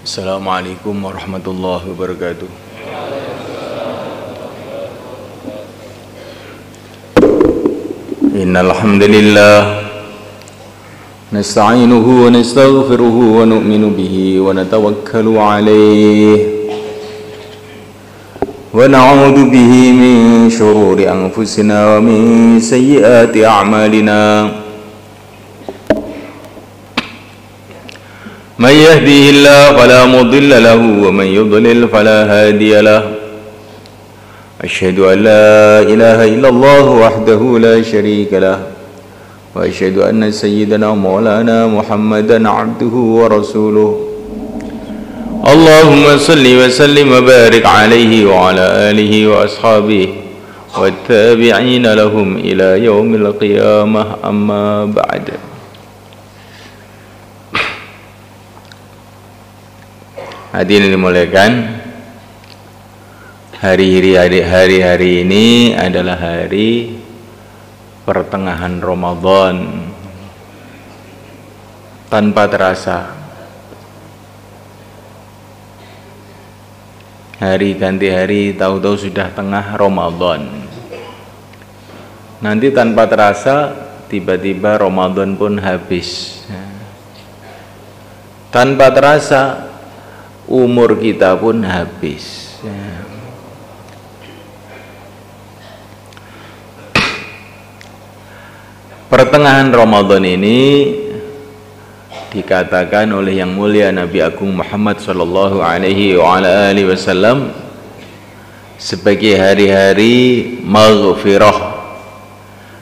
Assalamualaikum warahmatullahi wabarakatuh. Innal hamdalillah nasta'inuhu wa nastaghfiruhu wa nu'minu bihi wa natawakkalu 'alaihi wa na'udzu bihi min shururi anfusina wa min sayyiati a'malina. من يهده الله فلا مضل له ومن يضلل فلا هادي له أشهد أن لا إله إلا الله وحده لا شريك له وأشهد أن سيدنا مولانا محمدا عبده ورسوله اللهم صل وسلم وبارك عليه وعلى آله وأصحابه والتابعين لهم إلى يوم القيامة أما بعد. Hadirin dimuliakan, hari-hari ini adalah hari pertengahan Ramadan. Tanpa terasa hari ganti hari, tahu-tahu sudah tengah Ramadan. Nanti tanpa terasa tiba-tiba Ramadan pun habis. Tanpa terasa umur kita pun habis. Pertengahan Ramadan ini dikatakan oleh yang mulia Nabi Agung Muhammad sallallahu alaihi wasallam sebagai hari-hari maghfirah,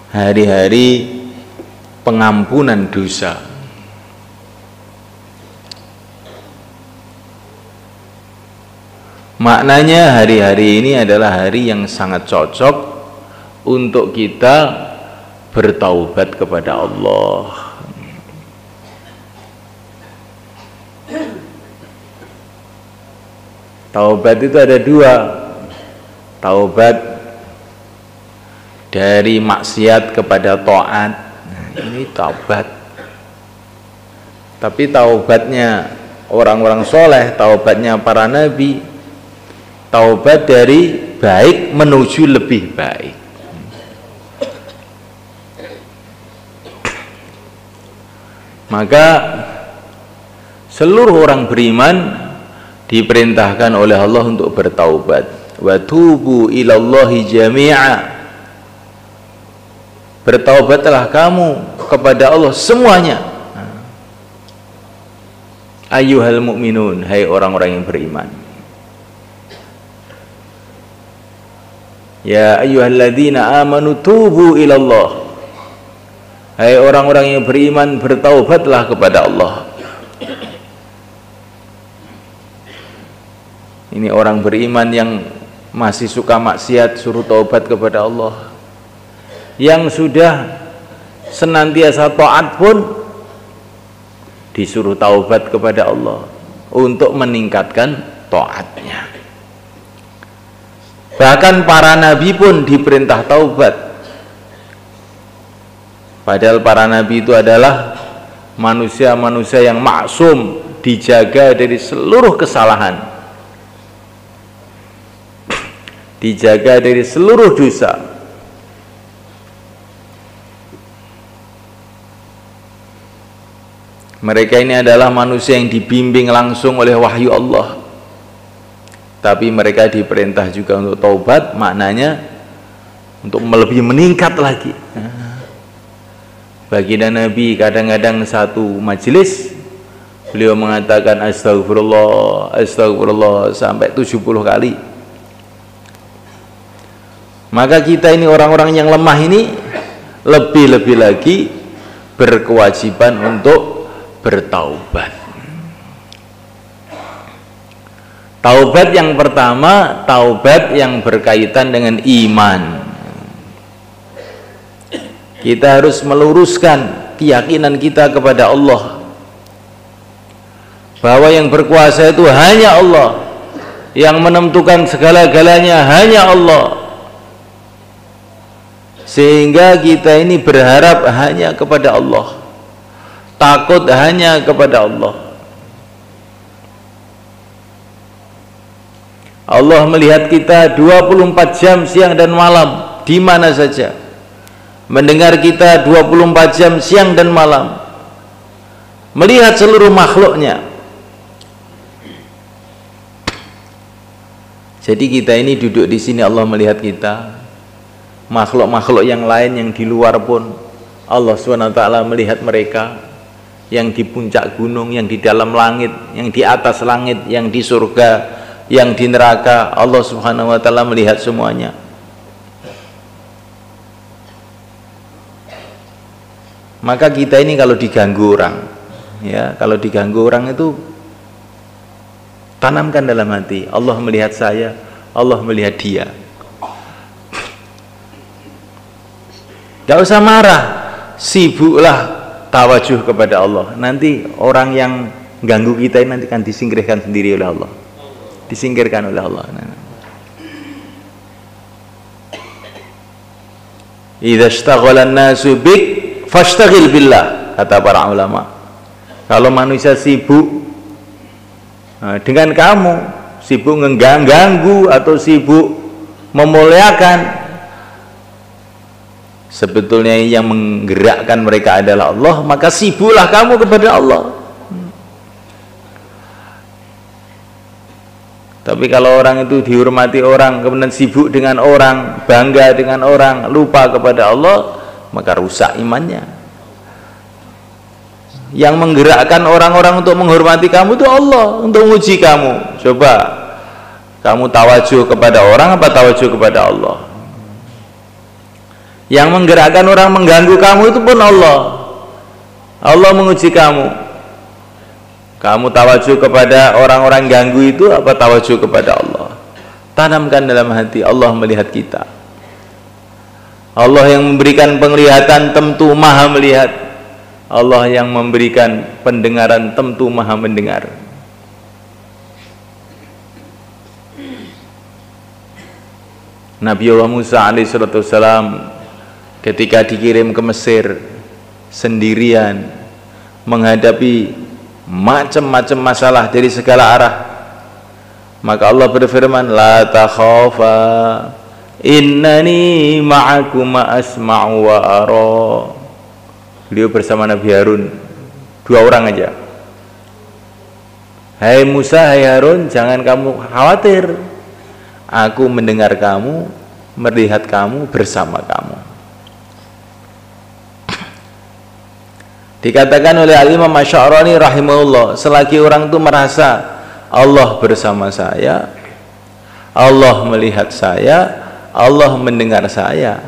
hari-hari pengampunan dosa. Maknanya hari-hari ini adalah hari yang sangat cocok untuk kita bertaubat kepada Allah. Taubat itu ada dua. Taubat dari maksiat kepada taat. Ini taubat. Tapi taubatnya orang-orang soleh, taubatnya para nabi, taubat dari baik menuju lebih baik. Maka seluruh orang beriman diperintahkan oleh Allah untuk bertaubat. Wa tubu ilallahi jami'a. Bertaubatlah kamu kepada Allah semuanya. Ayyuhal mu'minun, hai orang-orang yang beriman. Ya ayyuhalladzina amanu tubu ilallah. Hai orang-orang yang beriman, bertaubatlah kepada Allah. Ini orang beriman yang masih suka maksiat suruh taubat kepada Allah. Yang sudah senantiasa taat pun disuruh taubat kepada Allah untuk meningkatkan taatnya. Bahkan para nabi pun diperintah taubat. Padahal para nabi itu adalah manusia-manusia yang maksum, dijaga dari seluruh kesalahan, dijaga dari seluruh dosa. Mereka ini adalah manusia yang dibimbing langsung oleh wahyu Allah. Tapi mereka diperintah juga untuk taubat, maknanya untuk lebih meningkat lagi. Baginda Nabi kadang-kadang satu majelis beliau mengatakan astagfirullah, astagfirullah sampai 70 kali. Maka kita ini orang-orang yang lemah ini lebih-lebih lagi berkewajiban untuk bertaubat. Taubat yang pertama, taubat yang berkaitan dengan iman. Kita harus meluruskan keyakinan kita kepada Allah, bahwa yang berkuasa itu hanya Allah, yang menentukan segala-galanya hanya Allah. Sehingga kita ini berharap hanya kepada Allah, takut hanya kepada Allah. Allah melihat kita 24 jam siang dan malam, di mana saja. Mendengar kita 24 jam siang dan malam, melihat seluruh makhluknya. Jadi kita ini duduk di sini, Allah melihat kita. Makhluk-makhluk yang lain yang di luar pun Allah SWT melihat mereka, yang di puncak gunung, yang di dalam langit, yang di atas langit, yang di surga, yang di neraka. Allah Subhanahu wa taala melihat semuanya. Maka kita ini kalau diganggu orang, ya, kalau diganggu orang itu tanamkan dalam hati, Allah melihat saya, Allah melihat dia. Gak usah marah, sibuklah tawajuh kepada Allah. Nanti orang yang ganggu kita ini nanti akan disingkirkan sendiri oleh Allah, disingkirkan oleh Allah. Idza ishtaghala an-nasu bik fashtagil billah, kata para ulama. Kalau manusia sibuk dengan kamu, sibuk mengganggu atau sibuk memuliakan, sebetulnya yang menggerakkan mereka adalah Allah, maka sibuklah kamu kepada Allah. Tapi kalau orang itu dihormati orang, kemudian sibuk dengan orang, bangga dengan orang, lupa kepada Allah, maka rusak imannya. Yang menggerakkan orang-orang untuk menghormati kamu itu Allah, untuk menguji kamu. Coba kamu tawajuh kepada orang apa tawajuh kepada Allah? Yang menggerakkan orang mengganggu kamu itu pun Allah. Allah menguji kamu. Kamu tawajuh kepada orang-orang ganggu itu apa tawajuh kepada Allah? Tanamkan dalam hati, Allah melihat kita. Allah yang memberikan penglihatan tentu maha melihat. Allah yang memberikan pendengaran tentu maha mendengar. Nabiullah Musa alaihissalam ketika dikirim ke Mesir sendirian, menghadapi macam-macam masalah dari segala arah, maka Allah berfirman, la takhafa innani ma'akuma asma'u wa ara. Beliau bersama Nabi Harun, 2 orang aja. Hai Musa, hai Harun, jangan kamu khawatir, aku mendengar kamu, melihat kamu, bersama kamu. Dikatakan oleh Al-Imam Asy'arani rahimahullah, selagi orang itu merasa Allah bersama saya, Allah melihat saya, Allah mendengar saya,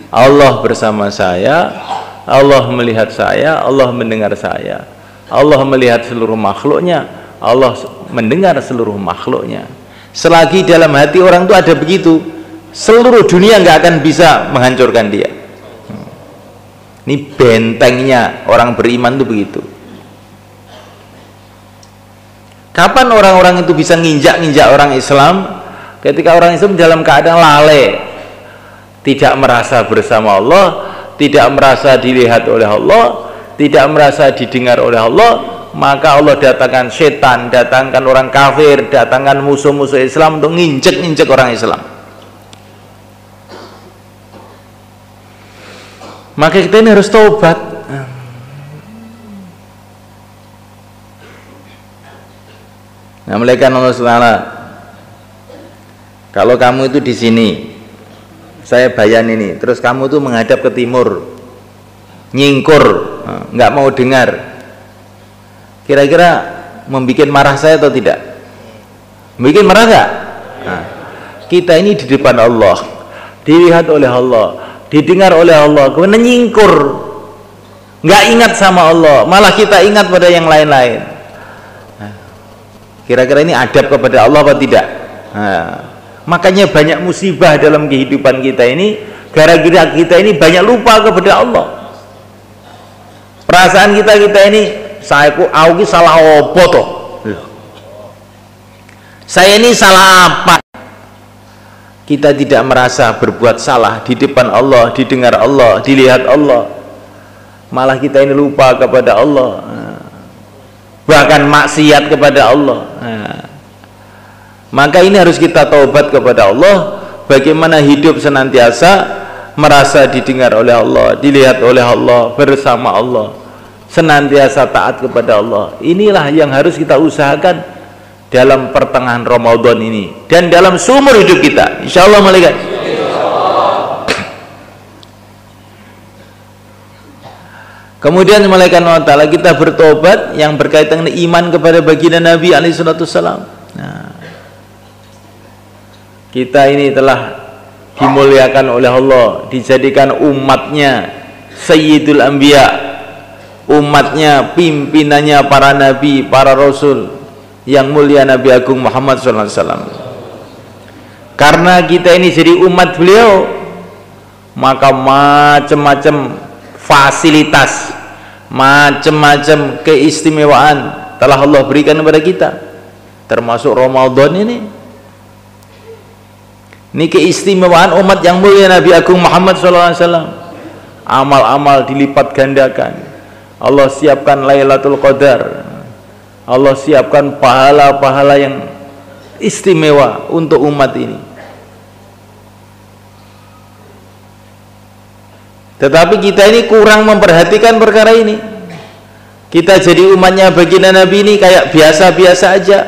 Allah bersama saya, Allah melihat saya, Allah mendengar saya, Allah melihat seluruh makhluknya, Allah mendengar seluruh makhluknya. Selagi dalam hati orang itu ada begitu, seluruh dunia nggak akan bisa menghancurkan dia. Ini bentengnya orang beriman itu begitu. Kapan orang-orang itu bisa nginjak-nginjak orang Islam? Ketika orang Islam dalam keadaan lalai, tidak merasa bersama Allah, tidak merasa dilihat oleh Allah, tidak merasa didengar oleh Allah, maka Allah datangkan setan, datangkan orang kafir, datangkan musuh-musuh Islam untuk nginjek-nginjek orang Islam. Maka kita ini harus taubat. Nah, malaikat Allah SWT, kalau kamu itu di sini, saya bayan ini, terus kamu tuh menghadap ke timur, nyingkur, nggak mau dengar, kira-kira membuat marah saya atau tidak? Membuat marah nggak? Nah, kita ini di depan Allah, dilihat oleh Allah, didengar oleh Allah, kemudian nyingkur, nggak ingat sama Allah, malah kita ingat pada yang lain-lain. Nah, kira-kira ini adab kepada Allah apa tidak? Nah, makanya banyak musibah dalam kehidupan kita ini, gara-gara kita ini banyak lupa kepada Allah. Perasaan kita ini, aku salah apa toh? Saya ini salah apa? Kita tidak merasa berbuat salah di depan Allah, didengar Allah, dilihat Allah, malah kita ini lupa kepada Allah, bahkan maksiat kepada Allah. Maka ini harus kita taubat kepada Allah. Bagaimana hidup senantiasa merasa didengar oleh Allah, dilihat oleh Allah, bersama Allah, senantiasa taat kepada Allah. Inilah yang harus kita usahakan dalam pertengahan Ramadan ini dan dalam seumur hidup kita, insyaallah malaikat. Kemudian malaikat Allah Ta'ala kita bertobat yang berkaitan dengan iman kepada baginda Nabi alaihi salatu wassalam. Nah, kita ini telah dimuliakan oleh Allah, dijadikan umatnya Sayyidul Anbiya, umatnya pimpinannya para nabi, para rasul yang mulia Nabi Agung Muhammad SAW. Karena kita ini jadi umat beliau, maka macam-macam fasilitas, macam-macam keistimewaan telah Allah berikan kepada kita, termasuk Ramadan ini. Ini keistimewaan umat yang mulia Nabi Agung Muhammad SAW. Amal-amal dilipat gandakan. Allah siapkan Lailatul Qadar, Allah siapkan pahala-pahala yang istimewa untuk umat ini. Tetapi kita ini kurang memperhatikan perkara ini. Kita jadi umatnya baginda Nabi ini kayak biasa-biasa aja.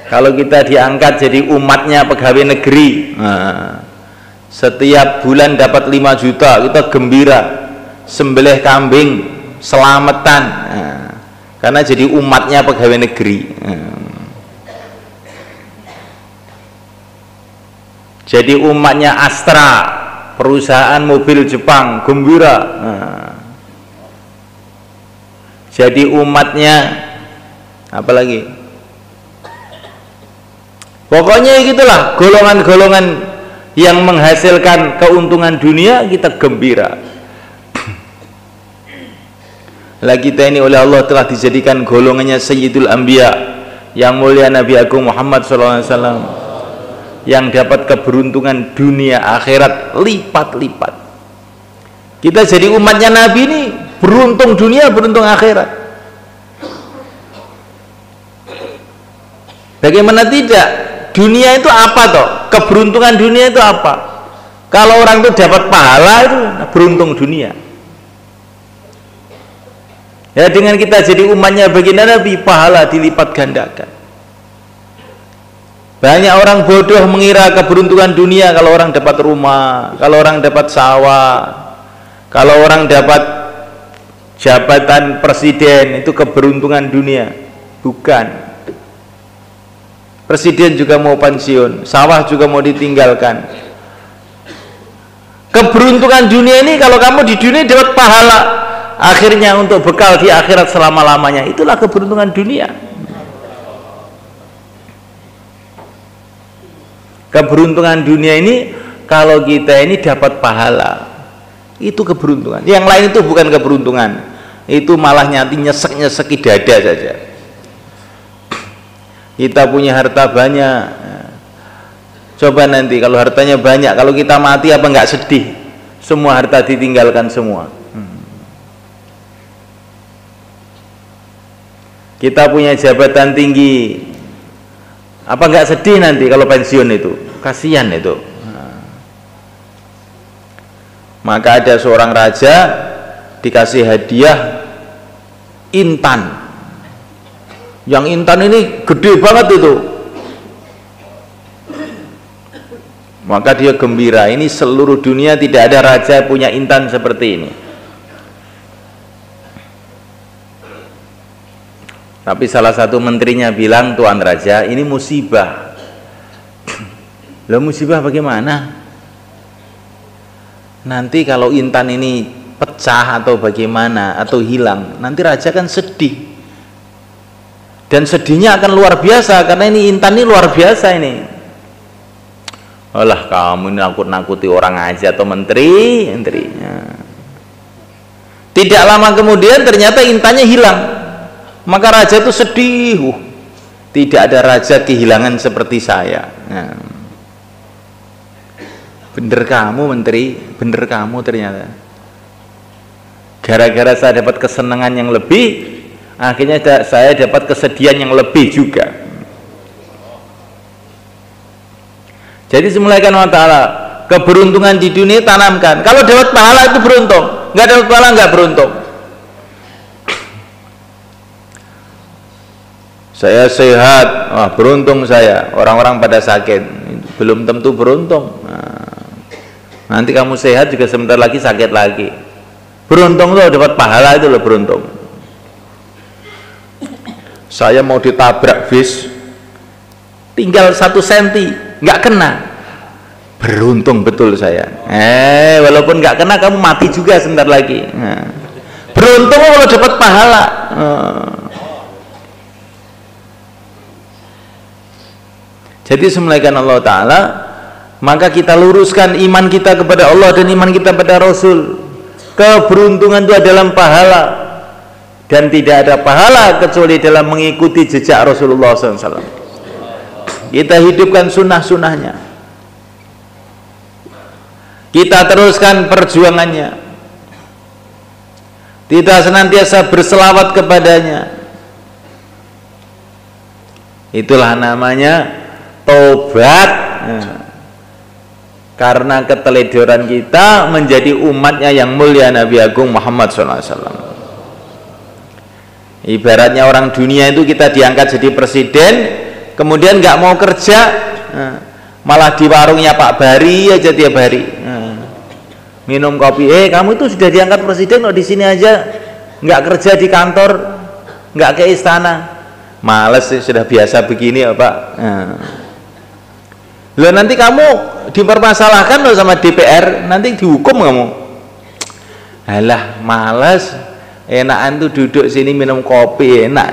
Kalau kita diangkat jadi umatnya pegawai negeri, nah, setiap bulan dapat 5 juta, kita gembira, sembelih kambing, selamatan, nah, karena jadi umatnya pegawai negeri. Jadi umatnya Astra, perusahaan mobil Jepang, gembira. Nah, jadi umatnya apa lagi? Pokoknya gitulah, golongan-golongan yang menghasilkan keuntungan dunia kita gembira. Lah kita ini oleh Allah telah dijadikan golongannya Sayyidul Anbiya, yang mulia Nabi Agung Muhammad SAW, yang dapat keberuntungan dunia akhirat lipat-lipat. Kita jadi umatnya Nabi ini beruntung dunia, beruntung akhirat. Bagaimana tidak? Dunia itu apa toh? Keberuntungan dunia itu apa? Kalau orang itu dapat pahala itu beruntung dunia. Ya, dengan kita jadi umatnya baginda Nabi, pahala dilipat gandakan. Banyak orang bodoh mengira keberuntungan dunia kalau orang dapat rumah, kalau orang dapat sawah, kalau orang dapat jabatan presiden itu keberuntungan dunia. Bukan. Presiden juga mau pensiun, sawah juga mau ditinggalkan. Keberuntungan dunia ini kalau kamu di dunia dapat pahala, akhirnya untuk bekal di akhirat selama-lamanya, itulah keberuntungan dunia. Keberuntungan dunia ini kalau kita ini dapat pahala, itu keberuntungan. Yang lain itu bukan keberuntungan, itu malah nyati nyesek-nyeseki dada saja. Kita punya harta banyak, coba nanti kalau hartanya banyak, kalau kita mati apa enggak sedih? Semua harta ditinggalkan semua. Kita punya jabatan tinggi, apa enggak sedih nanti kalau pensiun itu? Kasihan itu. Maka ada seorang raja dikasih hadiah intan. Yang intan ini gede banget itu. Maka dia gembira, ini seluruh dunia tidak ada raja punya intan seperti ini. Tapi salah satu menterinya bilang, Tuan Raja, ini musibah. Lah musibah bagaimana? Nanti kalau intan ini pecah atau bagaimana, atau hilang, nanti raja kan sedih. Dan sedihnya akan luar biasa, karena ini intan ini luar biasa ini. Alah, kamu ini nakut-nakuti orang aja atau menteri. Tidak lama kemudian ternyata intannya hilang. Maka raja itu sedih. Tidak ada raja kehilangan seperti saya. Bener kamu menteri, bener kamu ternyata. Gara-gara saya dapat kesenangan yang lebih, Akhirnya saya dapat kesedihan yang lebih juga. Jadi semulaikan Allah Ta'ala, keberuntungan di dunia tanamkan. Kalau dapat pahala itu beruntung, nggak dapat pahala nggak beruntung. Saya sehat, wah beruntung saya. Orang-orang pada sakit, belum tentu beruntung. Nanti kamu sehat juga sebentar lagi sakit lagi. Beruntung loh dapat pahala itu loh beruntung. Saya mau ditabrak bis, tinggal 1 senti, nggak kena. Beruntung betul saya. Walaupun nggak kena kamu mati juga sebentar lagi. Beruntung kalau dapat pahala. Jadi semulaikan Allah Ta'ala, maka kita luruskan iman kita kepada Allah dan iman kita pada Rasul. Keberuntungan itu adalah pahala, dan tidak ada pahala kecuali dalam mengikuti jejak Rasulullah SAW. Kita hidupkan sunnah-sunnahnya, kita teruskan perjuangannya, kita senantiasa berselawat kepadanya. Itulah namanya tobat. Karena keteledoran kita menjadi umatnya yang mulia Nabi Agung Muhammad SAW. Ibaratnya orang dunia itu kita diangkat jadi presiden, kemudian nggak mau kerja, malah di warungnya Pak Bari aja tiap hari minum kopi. Kamu itu sudah diangkat presiden kok di sini aja nggak kerja di kantor, nggak ke istana. Males, sudah biasa begini ya Pak. Loh, nanti kamu dipermasalahkan loh sama DPR, nanti dihukum kamu. Alah, males, enakan tuh duduk sini minum kopi enak.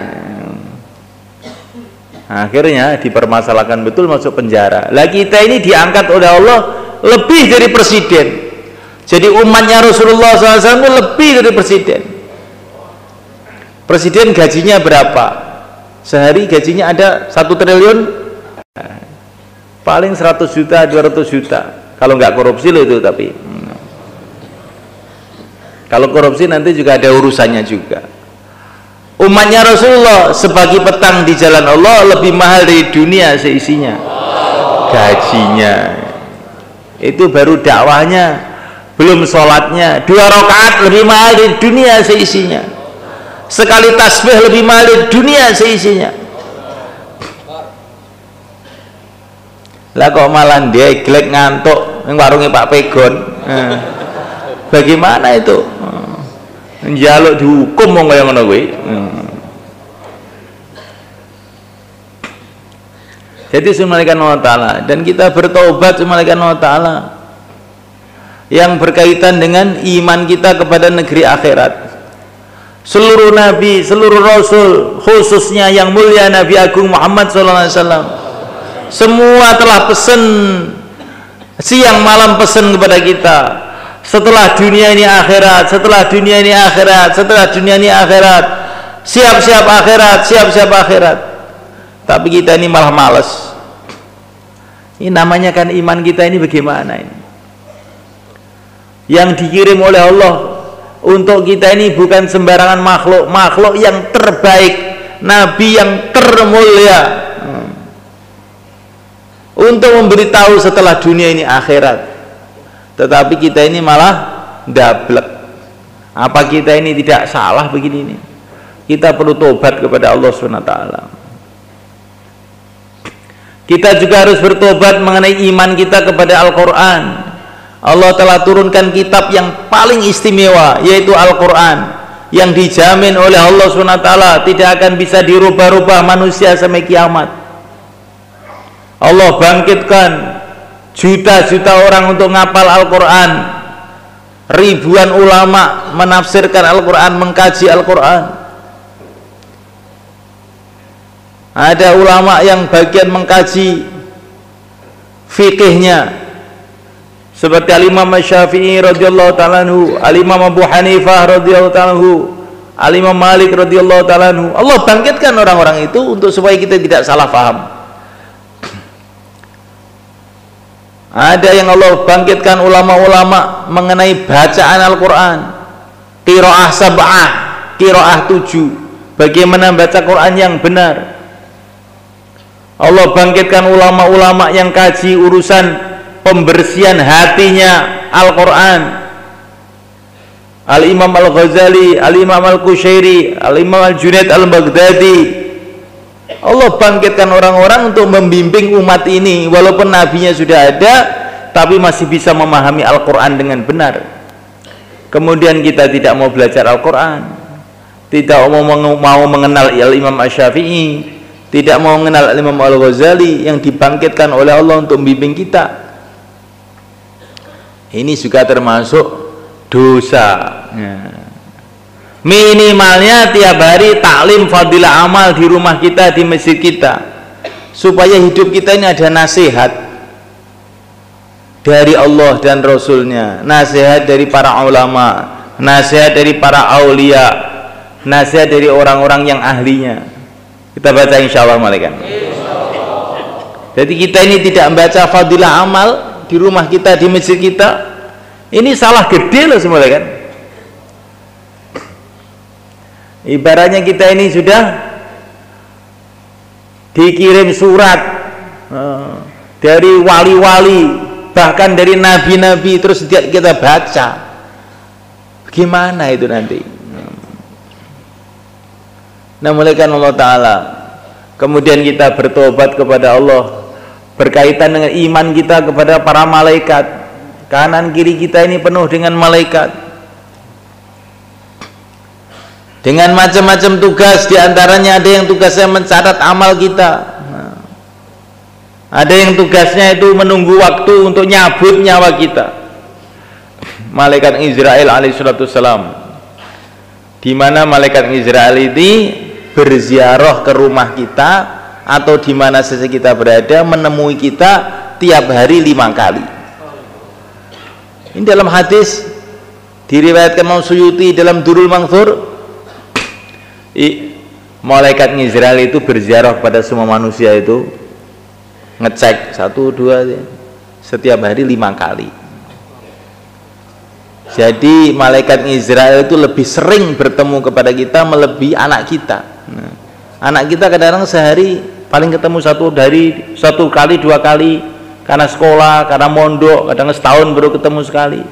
Akhirnya dipermasalahkan betul, masuk penjara. Lah kita ini diangkat oleh Allah lebih dari presiden. Jadi umatnya Rasulullah SAW itu lebih dari presiden. Presiden gajinya berapa? Sehari gajinya ada 1 triliun, paling 100 juta, 200 juta. Kalau nggak korupsi loh itu, tapi kalau korupsi nanti juga ada urusannya juga. Umatnya Rasulullah sebagi petang di jalan Allah lebih mahal dari dunia seisinya. Gajinya itu baru dakwahnya, belum sholatnya. 2 rakaat lebih mahal dari dunia seisinya. Sekali tasbih lebih mahal dari dunia seisinya. Lah kok malah dia glek ngantuk yang warungnya Pak Pegon. Bagaimana itu? Njaluk dihukum wong kaya ngono kuwi. Jadi semulaikan Allah Ta'ala, dan kita bertobat semulaikan Allah Ta'ala yang berkaitan dengan iman kita kepada negeri akhirat. Seluruh nabi, seluruh rasul, khususnya yang mulia Nabi Agung Muhammad SAW, semua telah pesan, siang malam pesan kepada kita, setelah dunia ini akhirat, setelah dunia ini akhirat, setelah dunia ini akhirat, siap-siap akhirat, siap-siap akhirat. Tapi kita ini malah malas. Ini namanya kan iman kita ini bagaimana ini? Yang dikirim oleh Allah untuk kita ini bukan sembarangan makhluk, makhluk yang terbaik, nabi yang termulia, untuk memberitahu setelah dunia ini akhirat. Tetapi kita ini malah dablek. Apa kita ini tidak salah begini ini? Kita perlu tobat kepada Allah SWT. Kita juga harus bertobat mengenai iman kita kepada Al-Quran. Allah telah turunkan kitab yang paling istimewa, yaitu Al-Quran, yang dijamin oleh Allah SWT tidak akan bisa dirubah-rubah manusia sampai kiamat. Allah bangkitkan juta-juta orang untuk ngapal Al-Quran, ribuan ulama menafsirkan Al-Quran, mengkaji Al-Quran. Ada ulama yang bagian mengkaji fikihnya, seperti Al-Imam Syafi'i radhiyallahu ta'ala anhu, Al-Imam Abu Hanifah radhiyallahu ta'ala anhu, Al-Imam Malik radhiyallahu ta'ala anhu. Allah bangkitkan orang-orang itu untuk supaya kita tidak salah paham. Ada yang Allah bangkitkan ulama-ulama mengenai bacaan Al-Quran, qiraah sab'ah, qiraah 7, bagaimana baca Quran yang benar. Allah bangkitkan ulama-ulama yang kaji urusan pembersihan hatinya Al-Quran. Al-Imam Al-Ghazali, Al-Imam Al-Qushairi, Al-Imam Al-Junaid Al-Baghdadi. Allah bangkitkan orang-orang untuk membimbing umat ini. Walaupun nabinya sudah ada, tapi masih bisa memahami Al-Quran dengan benar. Kemudian kita tidak mau belajar Al-Quran, tidak mau mengenal Al-Imam Asy-Syafi'i, tidak mau mengenal Al-Imam Al-Ghazali yang dibangkitkan oleh Allah untuk membimbing kita. Ini juga termasuk dosa. Minimalnya tiap hari taklim fadilah amal di rumah kita, di masjid kita, supaya hidup kita ini ada nasihat dari Allah dan Rasulnya, nasihat dari para ulama, nasihat dari para aulia, nasihat dari orang-orang yang ahlinya. Kita baca insya Allah malaikat. Jadi kita ini tidak membaca fadilah amal di rumah kita, di masjid kita, ini salah gede loh semua kan. Ibaratnya kita ini sudah dikirim surat dari wali-wali, bahkan dari nabi-nabi, terus kita baca, gimana itu nanti? Nah, mulaikan Allah Ta'ala, kemudian kita bertobat kepada Allah berkaitan dengan iman kita kepada para malaikat. Kanan kiri kita ini penuh dengan malaikat, dengan macam-macam tugas. Diantaranya ada yang tugasnya mencatat amal kita, ada yang tugasnya itu menunggu waktu untuk nyabut nyawa kita. Malaikat Israel alaihissalam, di mana malaikat Israel ini berziarah ke rumah kita atau di mana saja kita berada, menemui kita tiap hari 5 kali. Ini dalam hadis diriwayatkan Imam Suyuti dalam Durul Manthur. Malaikat Israel itu berziarah pada semua manusia itu, ngecek 1, 2 setiap hari 5 kali. Jadi malaikat Israel itu lebih sering bertemu kepada kita melebihi anak kita. Anak kita kadang-kadang sehari paling ketemu 1 kali 2 kali, karena sekolah, karena mondok, kadang setahun baru ketemu sekali.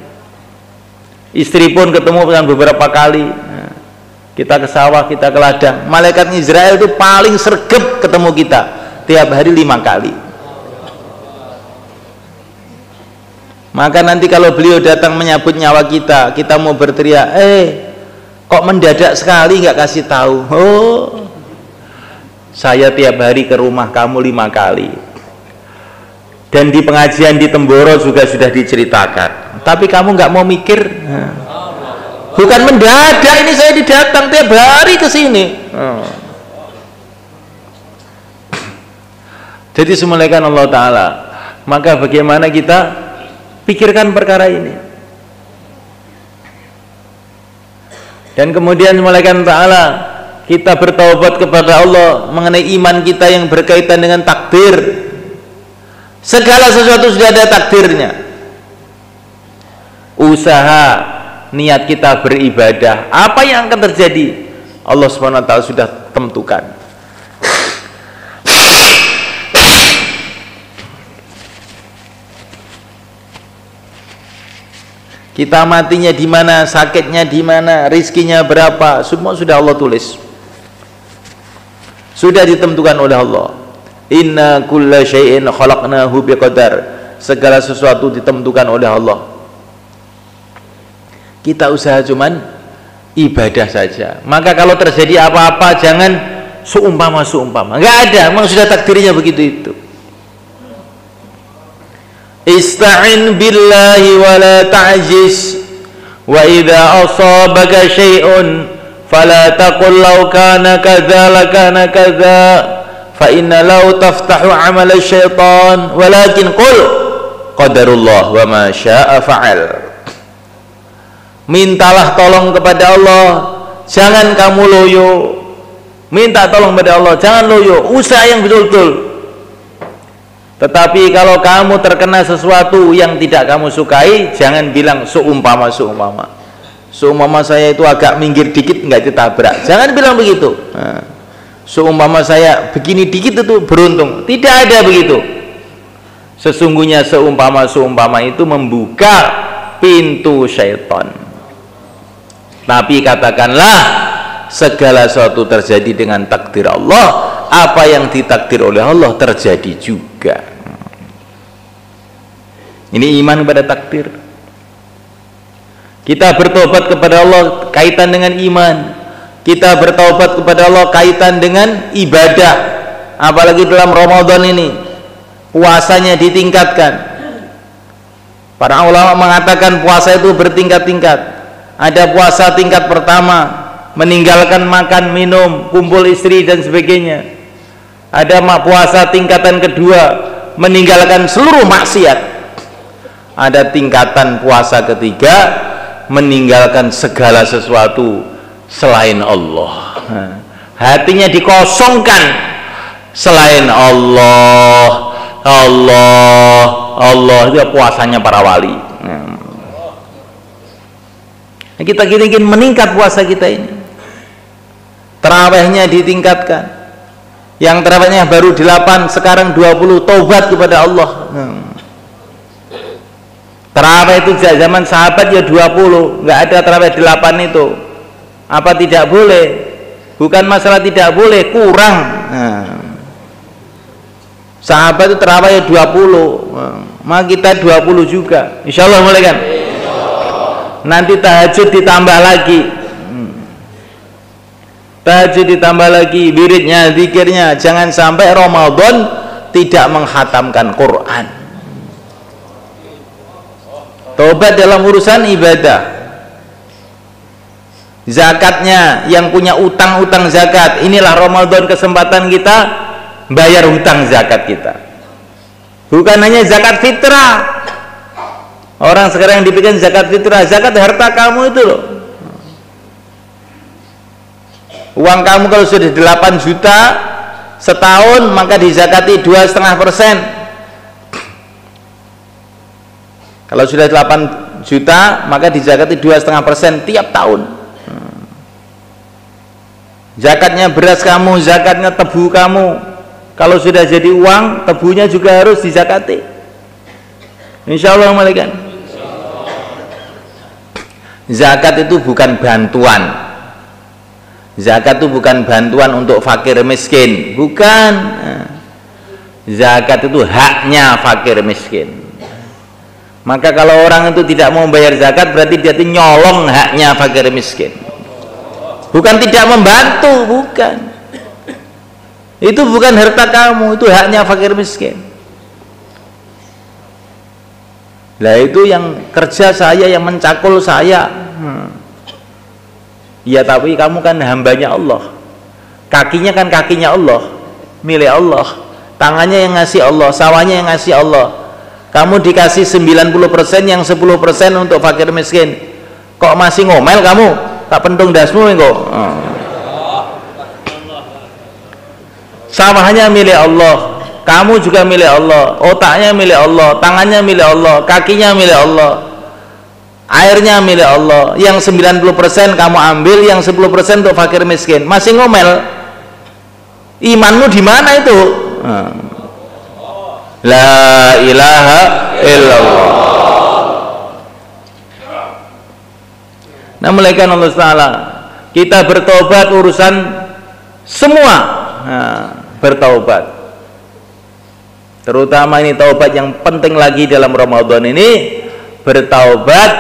Istri pun ketemu dengan beberapa kali. Kita ke sawah, kita ke ladang. Malaikat Israel itu paling sregep ketemu kita tiap hari 5 kali. Maka nanti kalau beliau datang menyambut nyawa kita, kita mau berteriak, kok mendadak sekali nggak kasih tahu? Oh, saya tiap hari ke rumah kamu 5 kali. Dan di pengajian di Temboro juga sudah diceritakan, tapi kamu nggak mau mikir. Bukan mendadak, ini saya didatang tiap hari ke sini. Jadi semulaikan Allah Ta'ala. Maka bagaimana kita pikirkan perkara ini, dan kemudian semulaikan Ta'ala kita bertaubat kepada Allah mengenai iman kita yang berkaitan dengan takdir. Segala sesuatu sudah ada takdirnya. Usaha niat kita beribadah, apa yang akan terjadi Allah SWT sudah tentukan. Kita matinya di mana, sakitnya di mana, rizkinya berapa, semua sudah Allah tulis, sudah ditentukan oleh Allah. Inna kulla syai'in khalaqnahu biqadar. Segala sesuatu ditentukan oleh Allah. Kita usaha cuman ibadah saja. Maka kalau terjadi apa-apa jangan seumpama. Enggak ada, memang sudah takdirnya begitu itu. Ista'in billahi wa la ta'jiz. Wa idza asabaka syai'un fala taqul law kana kadza lakana kadza. Fa inna law taftahu amal syaitan walakin qul qadarullah wa ma syaa fa'al. Mintalah tolong kepada Allah, jangan kamu loyo. Minta tolong kepada Allah, jangan loyo, usaha yang betul-betul. Tetapi kalau kamu terkena sesuatu yang tidak kamu sukai, jangan bilang seumpama. Seumpama saya itu agak minggir dikit nggak ditabrak, jangan bilang begitu. Seumpama saya begini dikit itu beruntung, tidak ada begitu. Sesungguhnya seumpama itu membuka pintu syaitan. Tapi katakanlah segala sesuatu terjadi dengan takdir Allah, apa yang ditakdir oleh Allah terjadi juga. Ini iman pada takdir. Kita bertobat kepada Allah kaitan dengan iman. Kita bertaubat kepada Allah kaitan dengan ibadah. Apalagi dalam Ramadan ini, puasanya ditingkatkan. Para ulama mengatakan puasa itu bertingkat-tingkat. Ada puasa tingkat pertama, meninggalkan makan, minum, kumpul istri dan sebagainya. Ada puasa tingkatan kedua, meninggalkan seluruh maksiat. Ada tingkatan puasa ketiga, meninggalkan segala sesuatu selain Allah. Hatinya dikosongkan selain Allah. Allah itu puasanya para wali. Kita ingin meningkat puasa kita ini. Tarawihnya ditingkatkan. Yang tarawihnya baru 8, sekarang 20, taubat kepada Allah. Tarawih itu zaman sahabat ya 20, nggak ada tarawih 8 itu. Apa tidak boleh? Bukan masalah tidak boleh, kurang. Sahabat itu tarawih 20, maka kita 20 juga. Insya Allah mulai kan? Nanti tahajud ditambah lagi. Tahajud ditambah lagi, wiridnya, zikirnya. Jangan sampai Ramadan tidak menghatamkan Quran. Tobat dalam urusan ibadah. Zakatnya, yang punya utang zakat, inilah Ramadan kesempatan kita bayar hutang zakat kita. Bukan hanya zakat fitrah. Orang sekarang yang dipikirkan zakat fitrah, zakat harta kamu itu loh. Uang kamu kalau sudah 8 juta setahun, maka dizakati 2,5%. Kalau sudah 8 juta, maka dizakati 2,5% tiap tahun. Zakatnya beras kamu, zakatnya tebu kamu. Kalau sudah jadi uang, tebunya juga harus dizakati. Insya Allah malaikat. Zakat itu bukan bantuan. Zakat itu bukan bantuan untuk fakir miskin, bukan. Zakat itu haknya fakir miskin. Maka kalau orang itu tidak mau bayar zakat, berarti dia itu nyolong haknya fakir miskin. Bukan tidak membantu, bukan. Itu bukan harta kamu, itu haknya fakir miskin. Lah itu yang kerja saya, yang mencakul saya. Ya tapi kamu kan hambanya Allah. Kakinya kan kakinya Allah, milik Allah. Tangannya yang ngasih Allah, sawahnya yang ngasih Allah. Kamu dikasih 90%, yang 10% untuk fakir miskin. Kok masih ngomel kamu? Tak pentung dasmu kok. Sawahnya milik Allah, kamu juga milik Allah, otaknya milik Allah, tangannya milik Allah, kakinya milik Allah, airnya milik Allah. Yang 90% kamu ambil, yang 10% untuk fakir miskin. Masih ngomel? Imanmu di mana itu? La ilaha illallah. Nah, mulaikan Allah Ta'ala, kita bertobat urusan semua. Bertaubat, terutama ini taubat yang penting lagi dalam Ramadan ini, bertaubat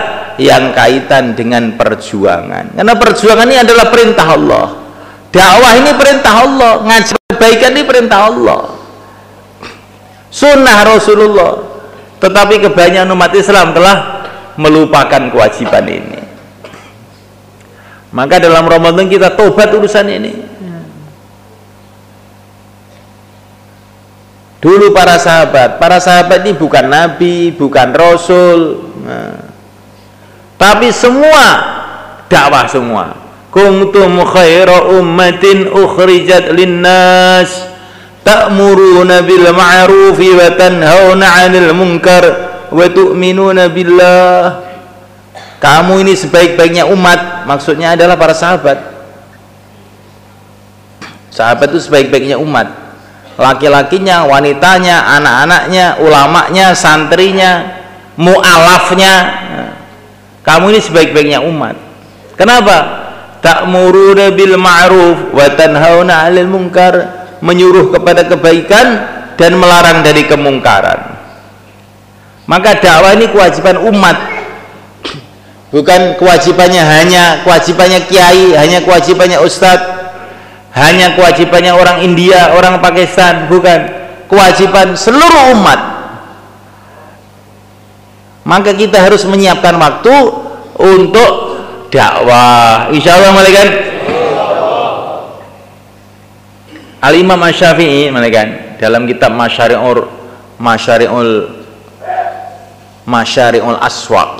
yang kaitan dengan perjuangan. Karena perjuangan ini adalah perintah Allah. Dakwah ini perintah Allah, ngajar kebaikan ini perintah Allah, sunnah Rasulullah. Tetapi kebanyakan umat Islam telah melupakan kewajiban ini. Maka dalam Ramadan kita tobat urusan ini. Dulu para sahabat ini bukan nabi, bukan rasul, tapi semua dakwah semua. Kuntum khaira ummatin ukhrijat linnas ta'muruna bil ma'rufi wa tanhauna 'anil munkar wa tu'minuna billah. kamu ini sebaik-baiknya umat, maksudnya adalah para sahabat. Sahabat itu sebaik-baiknya umat, laki-lakinya, wanitanya, anak-anaknya, ulamanya, santrinya, mu'alafnya. Kamu ini sebaik-baiknya umat. Kenapa? Ta'muruna bil ma'ruf wa tanhauna 'anil munkar, menyuruh kepada kebaikan dan melarang dari kemungkaran. Maka dakwah ini kewajiban umat, bukan kewajibannya kiai, hanya kewajibannya ustadz, hanya kewajibannya orang India, orang Pakistan, bukan, kewajiban seluruh umat. Maka kita harus menyiapkan waktu untuk dakwah, insyaallah. Malaikat Al-Imam Asy-Syafi'i dalam kitab Masyari'ul Aswaq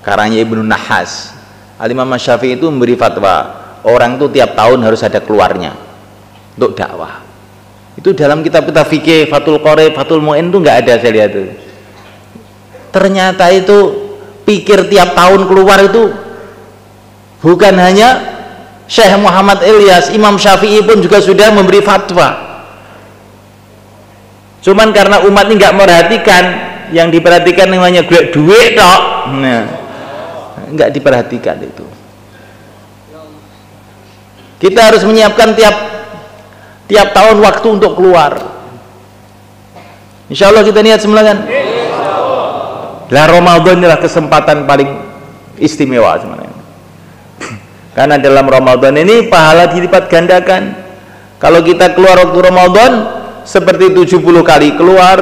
karangnya Ibnu Nahas, Al-Imam Asy-Syafi'i itu memberi fatwa orang itu tiap tahun harus ada keluarnya untuk dakwah. Itu dalam kitab-kitab fikih, Fathul Qorib, Fathul Mu'in itu nggak ada, saya lihat itu. Ternyata itu pikir tiap tahun keluar itu bukan hanya Syekh Muhammad Ilyas, Imam Syafi'i pun juga sudah memberi fatwa. Cuman karena umat ini nggak memperhatikan, yang diperhatikan namanya duit tok, nah, nggak diperhatikan itu. Kita harus menyiapkan tiap tahun waktu untuk keluar. Insya Allah kita niat semula kan? Lah Ramadan adalah kesempatan paling istimewa sebenarnya. Karena dalam Ramadan ini pahala dilipat gandakan. Kalau kita keluar waktu Ramadan seperti 70 kali keluar.